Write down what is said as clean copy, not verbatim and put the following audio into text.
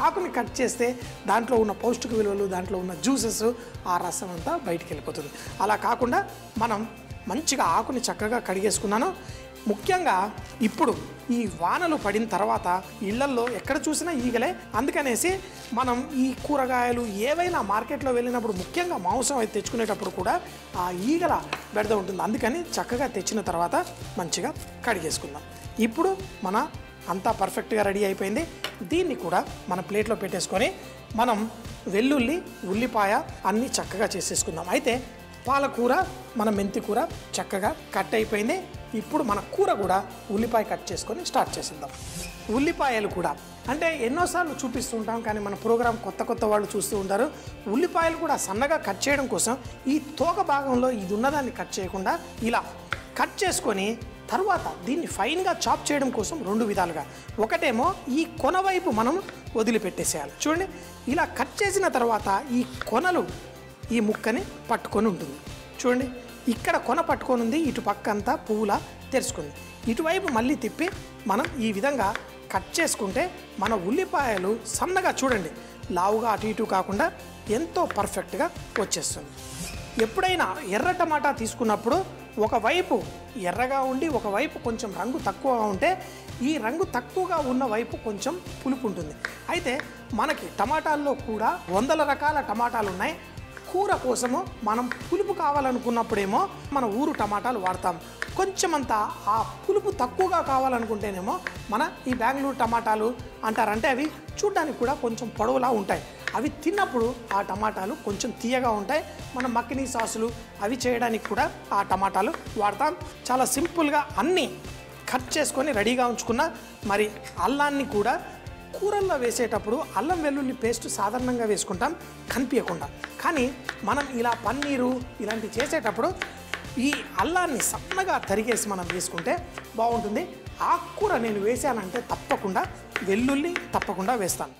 ఆకుని కట్ చేస్తే దాంట్లో ఉన్న పౌష్టిక విలువలు, దాంట్లో ఉన్న జ్యూసెస్, ఆ రసం అంతా బయటికి వెళ్ళిపోతుంది. అలా కాకుండా మనం మంచిగా ఆకుని చక్కగా కడిగేసుకున్నాను. ముఖ్యంగా ఇప్పుడు ఈ వానలు పడిన తర్వాత ఇళ్లల్లో ఎక్కడ చూసినా ఈగలే. అందుకనేసి మనం ఈ కూరగాయలు ఏవైనా మార్కెట్లో వెళ్ళినప్పుడు, ముఖ్యంగా మాంసం అయితే తెచ్చుకునేటప్పుడు కూడా ఆ ఈగల బెడద ఉంటుంది. అందుకని చక్కగా తెచ్చిన తర్వాత మంచిగా కడిగేసుకుందాం. ఇప్పుడు మన అంతా పర్ఫెక్ట్గా రెడీ అయిపోయింది. దీన్ని కూడా మన ప్లేట్లో పెట్టేసుకొని మనం వెల్లుల్లి, ఉల్లిపాయ అన్నీ చక్కగా చేసేసుకుందాం. అయితే పాలకూర, మన మెంతి కూర చక్కగా కట్ అయిపోయింది. ఇప్పుడు మన కూర కూడా ఉల్లిపాయ కట్ చేసుకొని స్టార్ట్ చేసేద్దాం. ఉల్లిపాయలు కూడా అంటే ఎన్నోసార్లు చూపిస్తుంటాం, కానీ మన ప్రోగ్రాం కొత్త వాళ్ళు చూస్తూ ఉంటారు. ఉల్లిపాయలు కూడా సన్నగా కట్ చేయడం కోసం ఈ తోక భాగంలో ఇది ఉన్నదాన్ని కట్ చేయకుండా ఇలా కట్ చేసుకొని తర్వాత దీన్ని ఫైన్గా చాప్ చేయడం కోసం 2 విధాలుగా. ఒకటేమో ఈ కొన వైపు మనం వదిలిపెట్టేసేయాలి. చూడండి, ఇలా కట్ చేసిన తర్వాత ఈ కొనలు ఈ ముక్కని పట్టుకొని ఉంటుంది. చూడండి, ఇక్కడ కొన పట్టుకొని ఉంది, ఇటు పక్క అంతా పువ్వులా తెరుచుకుంది. ఇటువైపు మళ్ళీ తిప్పి మనం ఈ విధంగా కట్ చేసుకుంటే మన ఉల్లిపాయలు సన్నగా, చూడండి, లావుగా అటు ఇటు కాకుండా ఎంతో పర్ఫెక్ట్గా వచ్చేస్తుంది. ఎప్పుడైనా ఎర్ర టమాటా తీసుకున్నప్పుడు ఒకవైపు ఎర్రగా ఉండి ఒకవైపు కొంచెం రంగు తక్కువగా ఉంటే ఈ రంగు తక్కువగా ఉన్న వైపు కొంచెం పులుపు ఉంటుంది. అయితే మనకి టమాటాల్లో కూడా 100 రకాల టమాటాలు ఉన్నాయి. కూర కోసము మనం పులుపు కావాలనుకున్నప్పుడేమో మన ఊరు టమాటాలు వాడతాం. కొంచెమంతా ఆ పులుపు తక్కువగా కావాలనుకుంటేనేమో మన ఈ బెంగళూరు టమాటాలు అంటారంటే అవి చూడ్డానికి కూడా కొంచెం పొడవులా ఉంటాయి. అవి తిన్నప్పుడు ఆ టమాటాలు కొంచెం తీయగా ఉంటాయి. మనం మక్కినీ సాసులు అవి చేయడానికి కూడా ఆ టమాటాలు వాడతాం. చాలా సింపుల్గా అన్నీ కట్ చేసుకొని రెడీగా ఉంచుకున్న. మరి అల్లాన్ని కూడా కూరల్లో వేసేటప్పుడు అల్లం వెల్లుల్లి పేస్ట్ సాధారణంగా వేసుకుంటాం కనిపించకుండా. కానీ మనం ఇలా పన్నీరు ఇలాంటివి చేసేటప్పుడు ఈ అల్లాన్ని సన్నగా తరిగేసి మనం వేసుకుంటే బాగుంటుంది. ఆకుకూర నేను వేసానంటే తప్పకుండా వెల్లుల్లి తప్పకుండా వేస్తాను.